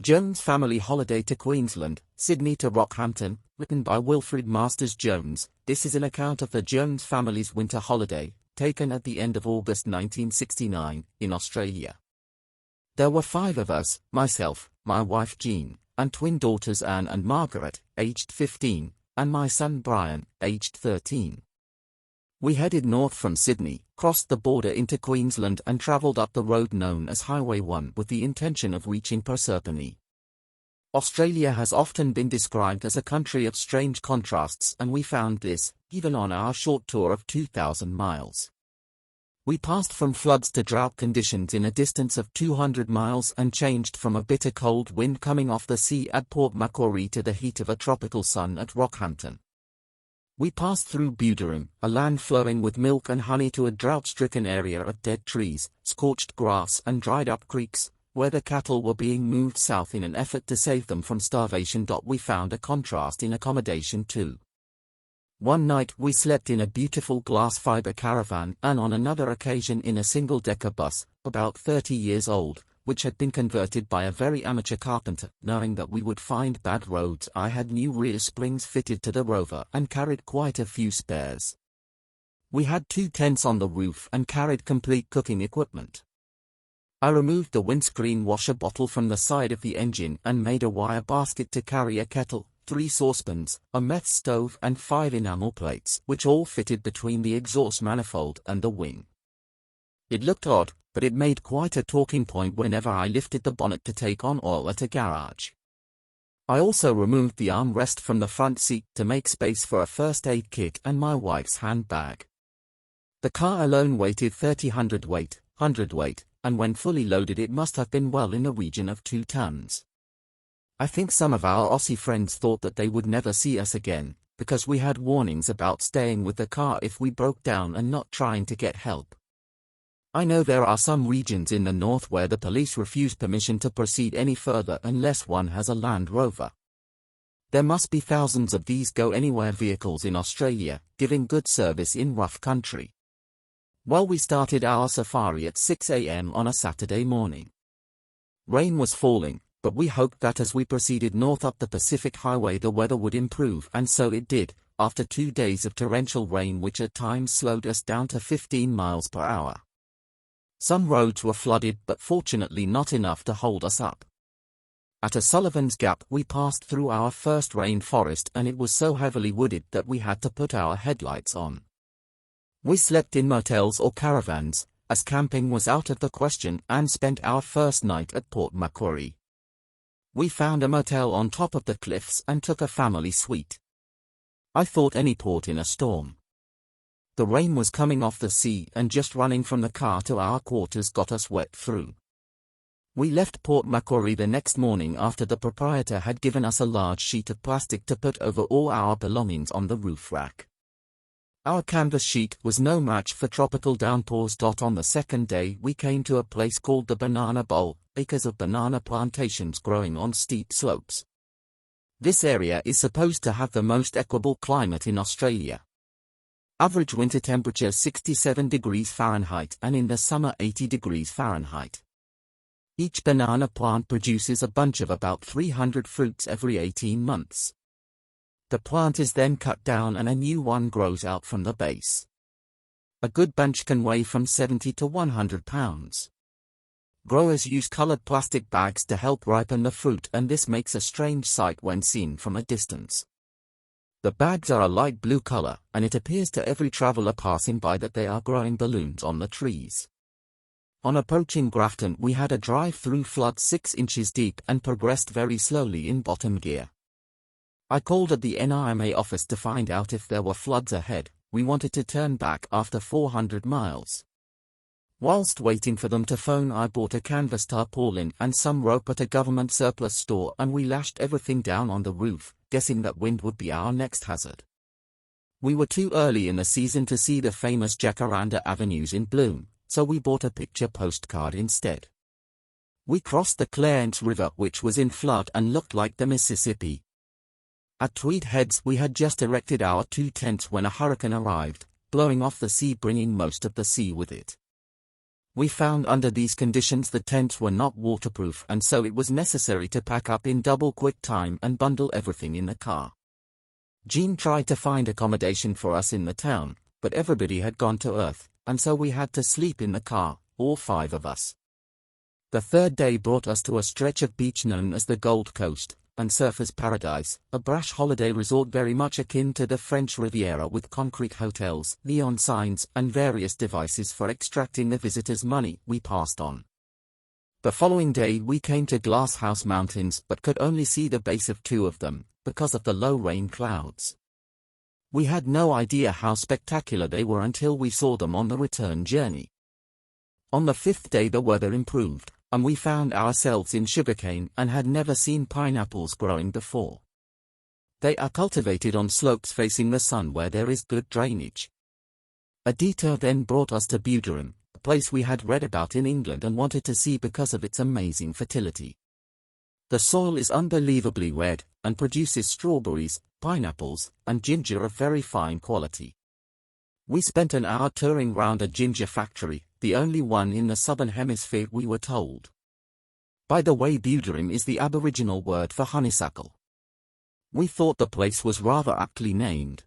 Jones Family Holiday to Queensland, Sydney to Rockhampton, written by Wilfred Masters Jones. This is an account of the Jones family's winter holiday, taken at the end of August 1969, in Australia. There were 5 of us, myself, my wife Jean, and twin daughters Anne and Margaret, aged 15, and my son Brian, aged 13. We headed north from Sydney, crossed the border into Queensland and travelled up the road known as Highway 1 with the intention of reaching Proserpine. Australia has often been described as a country of strange contrasts, and we found this, even on our short tour of 2,000 miles. We passed from floods to drought conditions in a distance of 200 miles and changed from a bitter cold wind coming off the sea at Port Macquarie to the heat of a tropical sun at Rockhampton. We passed through Buderim, a land flowing with milk and honey, to a drought-stricken area of dead trees, scorched grass and dried-up creeks, where the cattle were being moved south in an effort to save them from starvation. We found a contrast in accommodation too. One night we slept in a beautiful glass fiber caravan, and on another occasion in a single-decker bus, about 30 years old, which had been converted by a very amateur carpenter. Knowing that we would find bad roads, I had new rear springs fitted to the Rover and carried quite a few spares. We had 2 tents on the roof and carried complete cooking equipment. I removed the windscreen washer bottle from the side of the engine and made a wire basket to carry a kettle, 3 saucepans, a meth stove and 5 enamel plates, which all fitted between the exhaust manifold and the wing. It looked odd, but it made quite a talking point whenever I lifted the bonnet to take on oil at a garage. I also removed the armrest from the front seat to make space for a first aid kit and my wife's handbag. The car alone weighted 30 hundredweight, and when fully loaded it must have been well in the region of 2 tons. I think some of our Aussie friends thought that they would never see us again, because we had warnings about staying with the car if we broke down and not trying to get help. I know there are some regions in the north where the police refuse permission to proceed any further unless one has a Land Rover. There must be thousands of these go-anywhere vehicles in Australia, giving good service in rough country. Well, we started our safari at 6 a.m. on a Saturday morning. Rain was falling, but we hoped that as we proceeded north up the Pacific Highway the weather would improve, and so it did, after 2 days of torrential rain which at times slowed us down to 15 miles per hour. Some roads were flooded, but fortunately not enough to hold us up. At a Sullivan's Gap we passed through our first rainforest, and it was so heavily wooded that we had to put our headlights on. We slept in motels or caravans, as camping was out of the question, and spent our first night at Port Macquarie. We found a motel on top of the cliffs and took a family suite. I thought any port in a storm. The rain was coming off the sea, and just running from the car to our quarters got us wet through. We left Port Macquarie the next morning after the proprietor had given us a large sheet of plastic to put over all our belongings on the roof rack. Our canvas sheet was no match for tropical downpours. On the second day we came to a place called the Banana Bowl, acres of banana plantations growing on steep slopes. This area is supposed to have the most equable climate in Australia. Average winter temperature 67 degrees Fahrenheit and in the summer 80 degrees Fahrenheit. Each banana plant produces a bunch of about 300 fruits every 18 months. The plant is then cut down and a new one grows out from the base. A good bunch can weigh from 70 to 100 pounds. Growers use colored plastic bags to help ripen the fruit, and this makes a strange sight when seen from a distance. The bags are a light blue color, and it appears to every traveler passing by that they are growing balloons on the trees. On approaching Grafton we had a drive-through flood 6 inches deep and progressed very slowly in bottom gear. I called at the NIMA office to find out if there were floods ahead. We wanted to turn back after 400 miles. Whilst waiting for them to phone, I bought a canvas tarpaulin and some rope at a government surplus store, and we lashed everything down on the roof, guessing that wind would be our next hazard. We were too early in the season to see the famous jacaranda avenues in bloom, so we bought a picture postcard instead. We crossed the Clarence River, which was in flood and looked like the Mississippi. At Tweed Heads we had just erected our 2 tents when a hurricane arrived, blowing off the sea, bringing most of the sea with it. We found under these conditions the tents were not waterproof, and so it was necessary to pack up in double quick time and bundle everything in the car. Jean tried to find accommodation for us in the town, but everybody had gone to Earth, and so we had to sleep in the car, all 5 of us. The third day brought us to a stretch of beach known as the Gold Coast, and Surfers' Paradise, a brash holiday resort very much akin to the French Riviera with concrete hotels, neon signs, and various devices for extracting the visitors' money. We passed on. The following day we came to Glass House Mountains but could only see the base of 2 of them, because of the low rain clouds. We had no idea how spectacular they were until we saw them on the return journey. On the 5th day the weather improved, and we found ourselves in sugarcane and had never seen pineapples growing before. They are cultivated on slopes facing the sun where there is good drainage. A detour then brought us to Buderim, a place we had read about in England and wanted to see because of its amazing fertility. The soil is unbelievably red, and produces strawberries, pineapples, and ginger of very fine quality. We spent an hour touring round a ginger factory, the only one in the southern hemisphere we were told. By the way, Buderim is the Aboriginal word for honeysuckle. We thought the place was rather aptly named.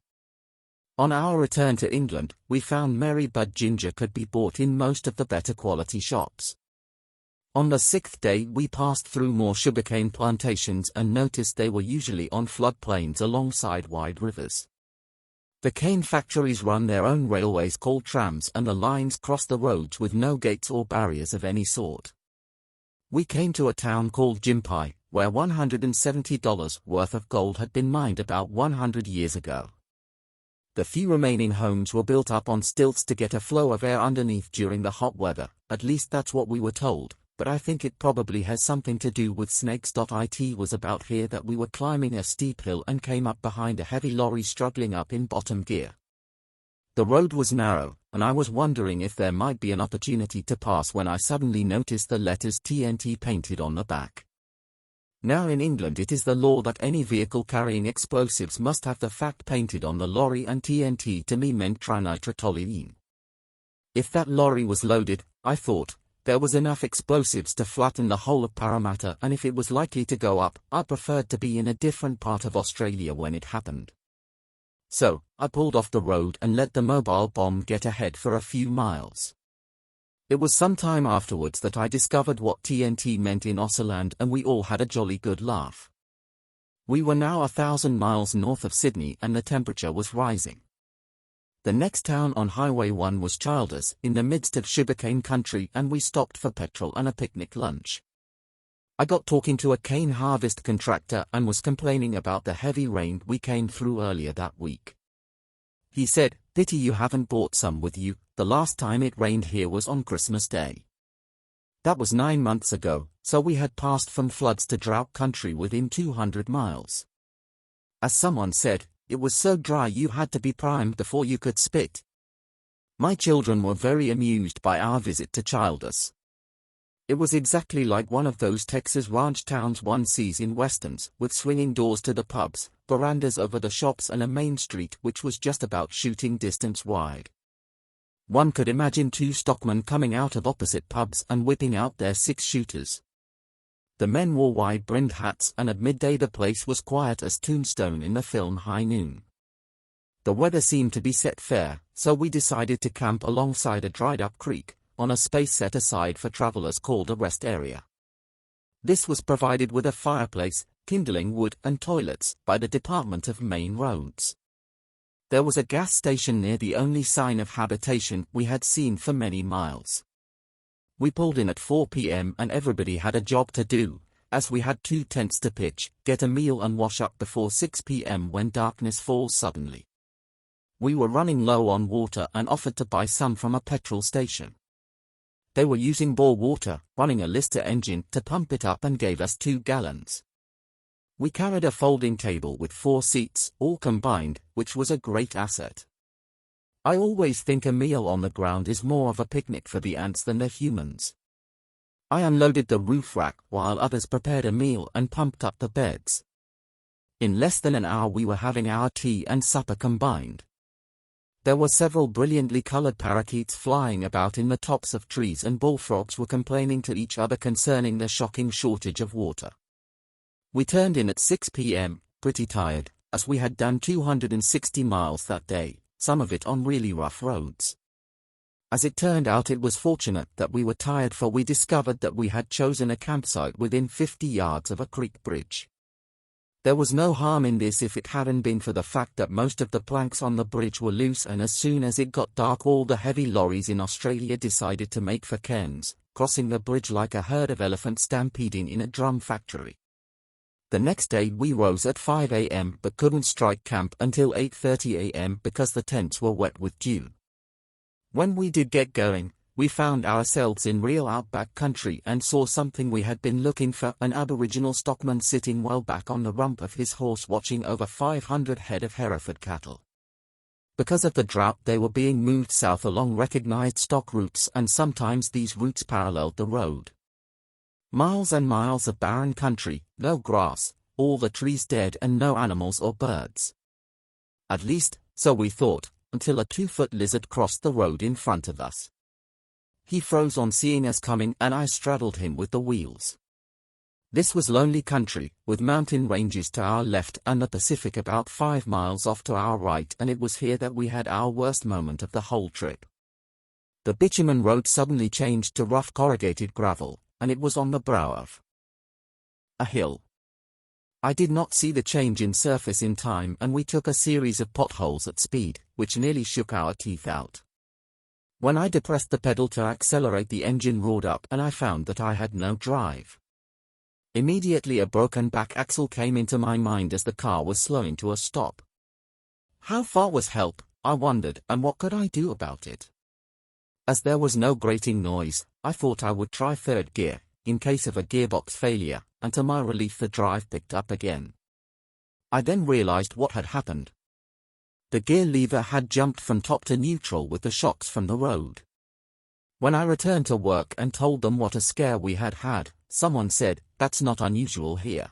On our return to England, we found Mary Bud ginger could be bought in most of the better quality shops. On the 6th day we passed through more sugarcane plantations and noticed they were usually on floodplains alongside wide rivers. The cane factories run their own railways called trams, and the lines cross the roads with no gates or barriers of any sort. We came to a town called Gympie, where $170 worth of gold had been mined about 100 years ago. The few remaining homes were built up on stilts to get a flow of air underneath during the hot weather, at least that's what we were told, but I think it probably has something to do with snakes. It was about here that we were climbing a steep hill and came up behind a heavy lorry struggling up in bottom gear. The road was narrow, and I was wondering if there might be an opportunity to pass when I suddenly noticed the letters TNT painted on the back. Now in England it is the law that any vehicle carrying explosives must have the fact painted on the lorry, and TNT to me meant trinitrotoluene. If that lorry was loaded, I thought, there was enough explosives to flatten the whole of Parramatta, and if it was likely to go up, I preferred to be in a different part of Australia when it happened. So, I pulled off the road and let the mobile bomb get ahead for a few miles. It was some time afterwards that I discovered what TNT meant in Ausseland, and we all had a jolly good laugh. We were now 1,000 miles north of Sydney and the temperature was rising. The next town on Highway 1 was Childers, in the midst of sugarcane country, and we stopped for petrol and a picnic lunch. I got talking to a cane harvest contractor and was complaining about the heavy rain we came through earlier that week. He said, "Pity you haven't brought some with you, the last time it rained here was on Christmas Day." That was 9 months ago, so we had passed from floods to drought country within 200 miles. As someone said, it was so dry you had to be primed before you could spit. My children were very amused by our visit to Childers. It was exactly like one of those Texas ranch towns one sees in westerns, with swinging doors to the pubs, verandas over the shops, and a main street which was just about shooting distance wide. One could imagine 2 stockmen coming out of opposite pubs and whipping out their 6-shooters. The men wore wide-brimmed hats, and at midday the place was quiet as Tombstone in the film High Noon. The weather seemed to be set fair, so we decided to camp alongside a dried-up creek, on a space set aside for travelers called a rest area. This was provided with a fireplace, kindling wood, and toilets by the Department of Main Roads. There was a gas station near, the only sign of habitation we had seen for many miles. We pulled in at 4 p.m. and everybody had a job to do, as we had 2 tents to pitch, get a meal and wash up before 6 p.m. when darkness falls suddenly. We were running low on water and offered to buy some from a petrol station. They were using bore water, running a Lister engine to pump it up, and gave us 2 gallons. We carried a folding table with 4 seats, all combined, which was a great asset. I always think a meal on the ground is more of a picnic for the ants than the humans. I unloaded the roof rack while others prepared a meal and pumped up the beds. In less than an hour we were having our tea and supper combined. There were several brilliantly colored parakeets flying about in the tops of trees, and bullfrogs were complaining to each other concerning the shocking shortage of water. We turned in at 6 p.m., pretty tired, as we had done 260 miles that day, some of it on really rough roads. As it turned out, it was fortunate that we were tired, for we discovered that we had chosen a campsite within 50 yards of a creek bridge. There was no harm in this if it hadn't been for the fact that most of the planks on the bridge were loose, and as soon as it got dark all the heavy lorries in Australia decided to make for Cairns, crossing the bridge like a herd of elephants stampeding in a drum factory. The next day we rose at 5 a.m. but couldn't strike camp until 8:30 a.m. because the tents were wet with dew. When we did get going, we found ourselves in real outback country and saw something we had been looking for: an Aboriginal stockman sitting well back on the rump of his horse watching over 500 head of Hereford cattle. Because of the drought, they were being moved south along recognized stock routes, and sometimes these routes paralleled the road. Miles and miles of barren country, no grass, all the trees dead, and no animals or birds. At least, so we thought, until a 2-foot lizard crossed the road in front of us. He froze on seeing us coming, and I straddled him with the wheels. This was lonely country, with mountain ranges to our left and the Pacific about 5 miles off to our right, and it was here that we had our worst moment of the whole trip. The bitumen road suddenly changed to rough corrugated gravel, and it was on the brow of a hill. I did not see the change in surface in time, and we took a series of potholes at speed, which nearly shook our teeth out. When I depressed the pedal to accelerate, the engine roared up, and I found that I had no drive. Immediately a broken back axle came into my mind as the car was slowing to a stop. How far was help, I wondered, and what could I do about it? As there was no grating noise, I thought I would try third gear, in case of a gearbox failure, and to my relief the drive picked up again. I then realized what had happened. The gear lever had jumped from top to neutral with the shocks from the road. When I returned to work and told them what a scare we had had, someone said, "That's not unusual here.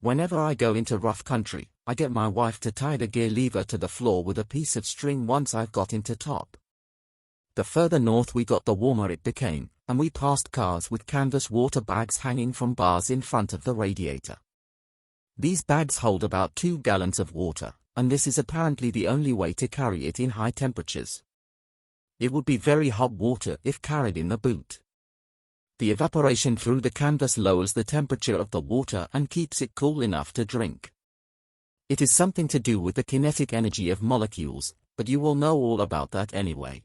Whenever I go into rough country, I get my wife to tie the gear lever to the floor with a piece of string once I've got into top." The further north we got, the warmer it became, and we passed cars with canvas water bags hanging from bars in front of the radiator. These bags hold about 2 gallons of water, and this is apparently the only way to carry it in high temperatures. It would be very hot water if carried in the boot. The evaporation through the canvas lowers the temperature of the water and keeps it cool enough to drink. It is something to do with the kinetic energy of molecules, but you will know all about that anyway.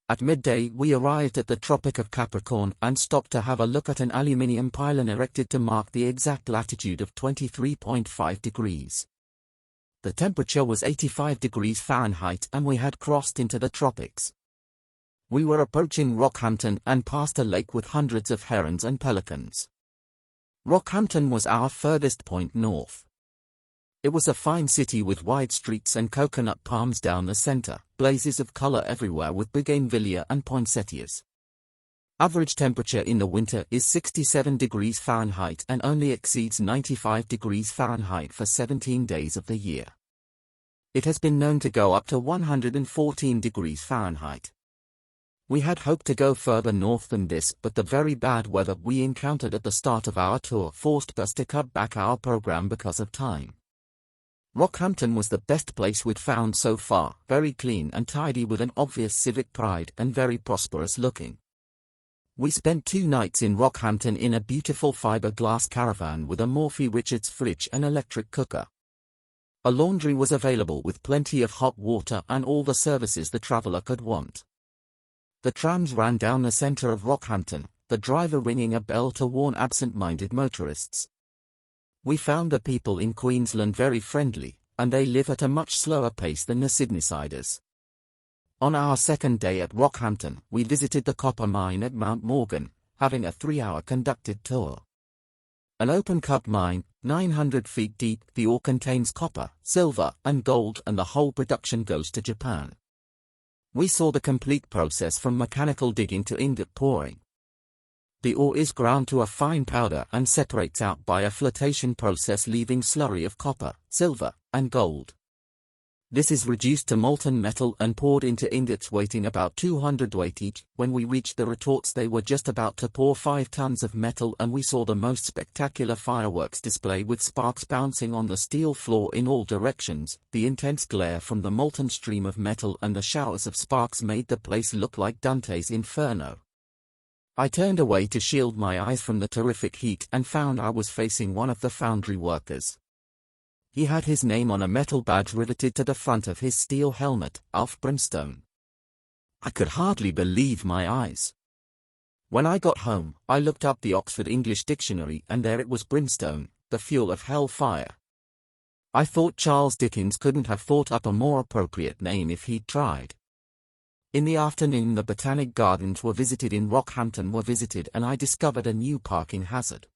At midday we arrived at the Tropic of Capricorn and stopped to have a look at an aluminium pylon erected to mark the exact latitude of 23.5 degrees. The temperature was 85 degrees Fahrenheit, and we had crossed into the tropics. We were approaching Rockhampton and passed a lake with hundreds of herons and pelicans. Rockhampton was our furthest point north. It was a fine city with wide streets and coconut palms down the center, blazes of color everywhere with bougainvillea and poinsettias. Average temperature in the winter is 67 degrees Fahrenheit and only exceeds 95 degrees Fahrenheit for 17 days of the year. It has been known to go up to 114 degrees Fahrenheit. We had hoped to go further north than this, but the very bad weather we encountered at the start of our tour forced us to cut back our program because of time. Rockhampton was the best place we'd found so far, very clean and tidy with an obvious civic pride and very prosperous looking. We spent 2 nights in Rockhampton in a beautiful fiberglass caravan with a Morphy Richards fridge and electric cooker. A laundry was available with plenty of hot water and all the services the traveler could want. The trams ran down the center of Rockhampton, the driver ringing a bell to warn absent-minded motorists. We found the people in Queensland very friendly, and they live at a much slower pace than the Sydneysiders. On our second day at Rockhampton, we visited the copper mine at Mount Morgan, having a 3-hour conducted tour. An open-cut mine, 900 feet deep, the ore contains copper, silver, and gold, and the whole production goes to Japan. We saw the complete process from mechanical digging to ingot pouring. The ore is ground to a fine powder and separates out by a flotation process, leaving slurry of copper, silver, and gold. This is reduced to molten metal and poured into ingots weighing about 200 weight each. When we reached the retorts, they were just about to pour 5 tons of metal, and we saw the most spectacular fireworks display with sparks bouncing on the steel floor in all directions. The intense glare from the molten stream of metal and the showers of sparks made the place look like Dante's Inferno. I turned away to shield my eyes from the terrific heat and found I was facing one of the foundry workers. He had his name on a metal badge riveted to the front of his steel helmet, Alf Brimstone. I could hardly believe my eyes. When I got home, I looked up the Oxford English Dictionary, and there it was: brimstone, the fuel of hell fire. I thought Charles Dickens couldn't have thought up a more appropriate name if he'd tried. In the afternoon, the Botanic Gardens in Rockhampton were visited, and I discovered a new parking hazard.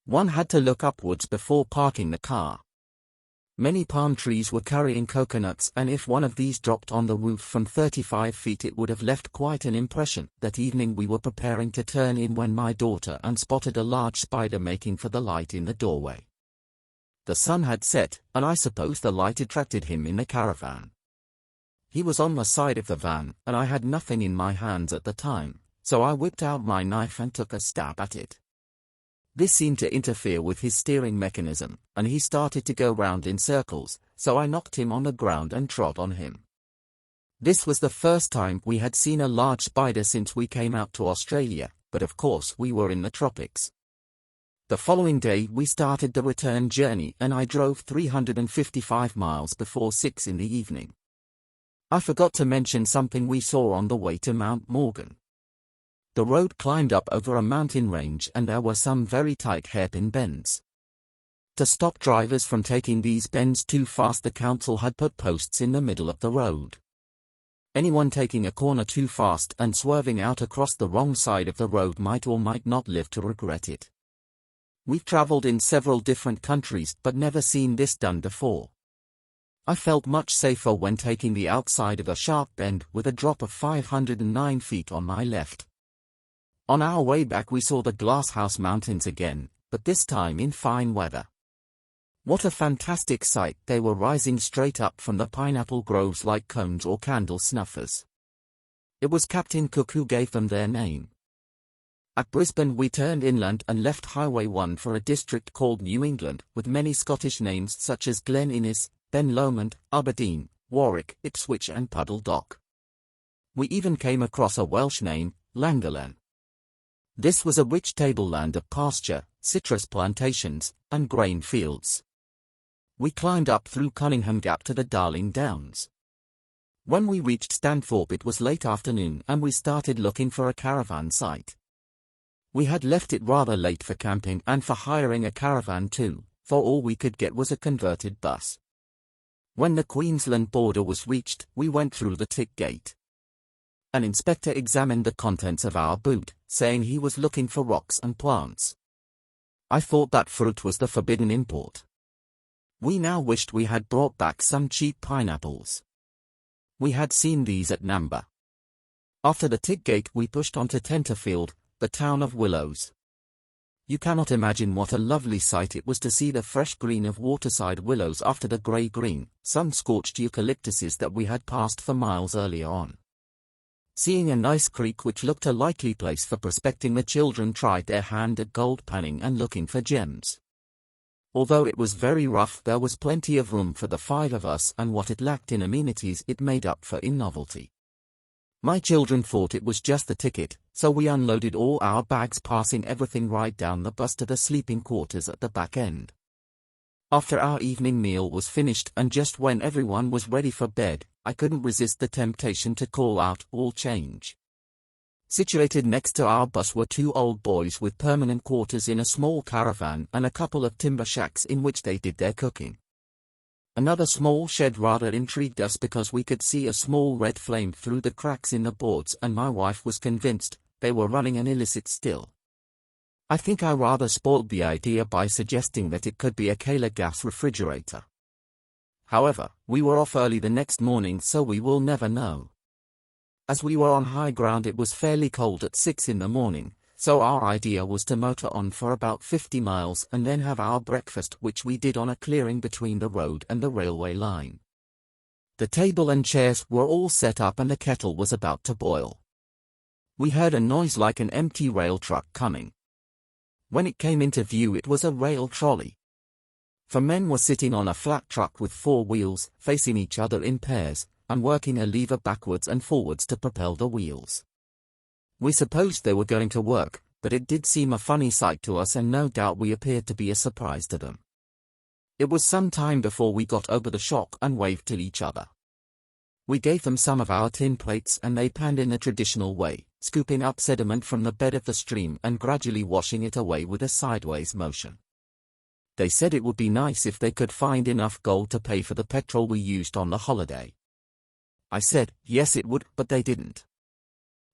One had to look upwards before parking the car. Many palm trees were carrying coconuts, and if one of these dropped on the roof from 35 feet it would have left quite an impression. That evening we were preparing to turn in when my daughter spotted a large spider making for the light in the doorway. The sun had set, and I suppose the light attracted him in the caravan. He was on the side of the van, and I had nothing in my hands at the time, so I whipped out my knife and took a stab at it. This seemed to interfere with his steering mechanism, and he started to go round in circles, so I knocked him on the ground and trod on him. This was the first time we had seen a large spider since we came out to Australia, but of course we were in the tropics. The following day we started the return journey, and I drove 355 miles before 6 in the evening. I forgot to mention something we saw on the way to Mount Morgan. The road climbed up over a mountain range, and there were some very tight hairpin bends. To stop drivers from taking these bends too fast, the council had put posts in the middle of the road. Anyone taking a corner too fast and swerving out across the wrong side of the road might or might not live to regret it. We've traveled in several different countries but never seen this done before. I felt much safer when taking the outside of a sharp bend with a drop of 509 feet on my left. On our way back we saw the Glasshouse Mountains again, but this time in fine weather. What a fantastic sight! They were rising straight up from the pineapple groves like cones or candle snuffers. It was Captain Cook who gave them their name. At Brisbane we turned inland and left Highway 1 for a district called New England, with many Scottish names such as Glen Innes, Ben Lomond, Aberdeen, Warwick, Ipswich and Puddle Dock. We even came across a Welsh name, Llangollen. This was a rich tableland of pasture, citrus plantations, and grain fields. We climbed up through Cunningham Gap to the Darling Downs. When we reached Stanthorpe it was late afternoon, and we started looking for a caravan site. We had left it rather late for camping and for hiring a caravan too, for all we could get was a converted bus. When the Queensland border was reached, we went through the tick gate. An inspector examined the contents of our boot, saying he was looking for rocks and plants. I thought that fruit was the forbidden import. We now wished we had brought back some cheap pineapples. We had seen these at Namba. After the tick gate we pushed on to Tenterfield, the town of willows. You cannot imagine what a lovely sight it was to see the fresh green of waterside willows after the grey-green, sun-scorched eucalyptuses that we had passed for miles earlier on. Seeing a nice creek which looked a likely place for prospecting, the children tried their hand at gold panning and looking for gems. Although it was very rough, there was plenty of room for the 5 of us, and what it lacked in amenities it made up for in novelty. My children thought it was just the ticket, so we unloaded all our bags, passing everything right down the bus to the sleeping quarters at the back end. After our evening meal was finished and just when everyone was ready for bed, I couldn't resist the temptation to call out, "All change." Situated next to our bus were 2 old boys with permanent quarters in a small caravan and a couple of timber shacks in which they did their cooking. Another small shed rather intrigued us because we could see a small red flame through the cracks in the boards, and my wife was convinced they were running an illicit still. I think I rather spoiled the idea by suggesting that it could be a Kehler gas refrigerator. However, we were off early the next morning, so we will never know. As we were on high ground it was fairly cold at 6 in the morning, so our idea was to motor on for about 50 miles and then have our breakfast, which we did on a clearing between the road and the railway line. The table and chairs were all set up and the kettle was about to boil. We heard a noise like an empty rail truck coming. When it came into view, it was a rail trolley. 4 men were sitting on a flat truck with 4 wheels, facing each other in pairs, and working a lever backwards and forwards to propel the wheels. We supposed they were going to work, but it did seem a funny sight to us, and no doubt we appeared to be a surprise to them. It was some time before we got over the shock and waved to each other. We gave them some of our tin plates and they panned in the traditional way, scooping up sediment from the bed of the stream and gradually washing it away with a sideways motion. They said it would be nice if they could find enough gold to pay for the petrol we used on the holiday. I said, yes it would, but they didn't.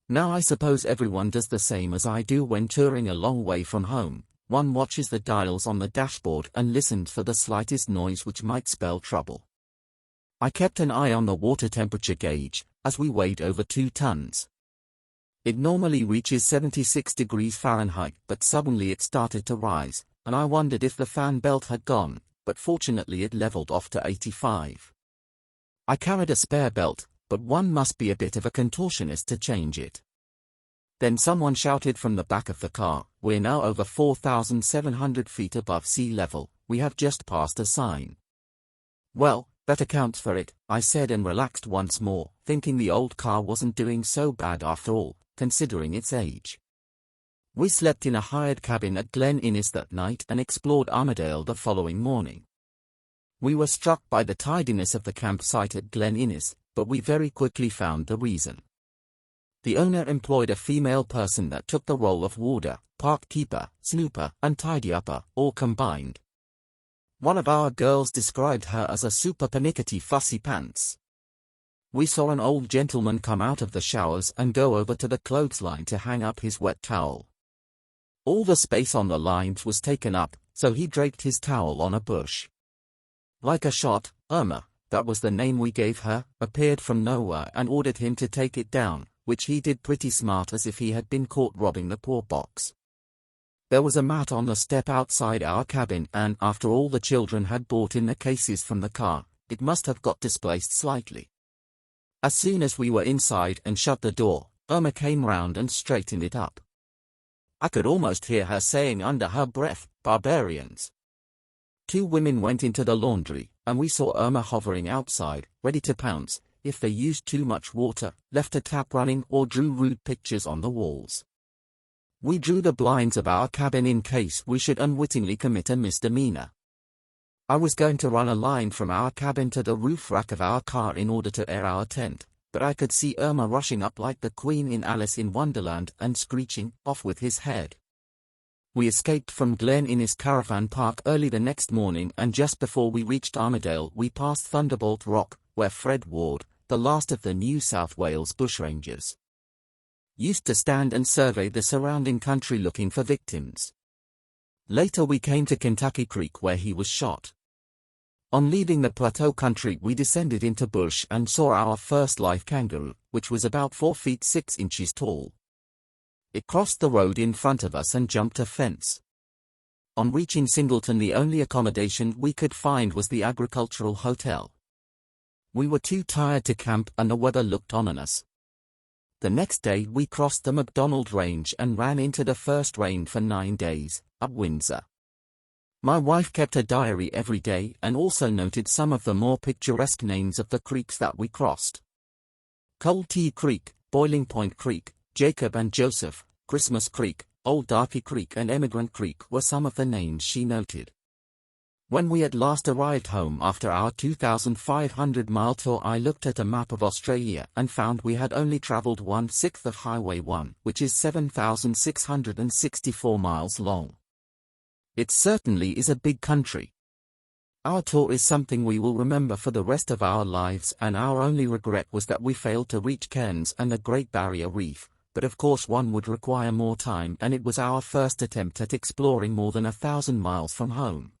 Now I suppose everyone does the same as I do when touring a long way from home. One watches the dials on the dashboard and listens for the slightest noise which might spell trouble. I kept an eye on the water temperature gauge, as we weighed over 2 tons. It normally reaches 76 degrees Fahrenheit, but suddenly it started to rise, and I wondered if the fan belt had gone, but fortunately it leveled off to 85. I carried a spare belt, but one must be a bit of a contortionist to change it. Then someone shouted from the back of the car, "We're now over 4,700 feet above sea level, we have just passed a sign." "Well, that accounts for it," I said, and relaxed once more, thinking the old car wasn't doing so bad after all, considering its age. We slept in a hired cabin at Glen Innes that night and explored Armadale the following morning. We were struck by the tidiness of the campsite at Glen Innes, but we very quickly found the reason. The owner employed a female person that took the role of warder, park keeper, snooper, and tidy-upper, all combined. One of our girls described her as a super pernickety fussy pants. We saw an old gentleman come out of the showers and go over to the clothesline to hang up his wet towel. All the space on the lines was taken up, so he draped his towel on a bush. Like a shot, Irma, that was the name we gave her, appeared from nowhere and ordered him to take it down, which he did pretty smart, as if he had been caught robbing the poor box. There was a mat on the step outside our cabin, and after all the children had brought in the cases from the car, it must have got displaced slightly. As soon as we were inside and shut the door, Irma came round and straightened it up. I could almost hear her saying under her breath, "Barbarians." 2 women went into the laundry, and we saw Irma hovering outside, ready to pounce, if they used too much water, left a tap running, or drew rude pictures on the walls. We drew the blinds of our cabin in case we should unwittingly commit a misdemeanor. I was going to run a line from our cabin to the roof rack of our car in order to air our tent, but I could see Irma rushing up like the Queen in Alice in Wonderland and screeching, "Off with his head." We escaped from Glen Innes Caravan Park early the next morning, and just before we reached Armadale we passed Thunderbolt Rock, where Fred Ward, the last of the New South Wales bushrangers, used to stand and survey the surrounding country looking for victims. Later we came to Kentucky Creek, where he was shot. On leaving the plateau country we descended into bush and saw our first live kangaroo, which was about 4 feet 6 inches tall. It crossed the road in front of us and jumped a fence. On reaching Singleton, the only accommodation we could find was the agricultural hotel. We were too tired to camp and the weather looked ominous. The next day we crossed the McDonald Range and ran into the first rain for 9 days, up Windsor. My wife kept a diary every day and also noted some of the more picturesque names of the creeks that we crossed. Cold Tea Creek, Boiling Point Creek, Jacob and Joseph, Christmas Creek, Old Darky Creek and Emigrant Creek were some of the names she noted. When we at last arrived home after our 2,500-mile tour, I looked at a map of Australia and found we had only travelled 1/6 of Highway 1, which is 7,664 miles long. It certainly is a big country. Our tour is something we will remember for the rest of our lives, and our only regret was that we failed to reach Cairns and the Great Barrier Reef, but of course one would require more time, and it was our first attempt at exploring more than 1,000 miles from home.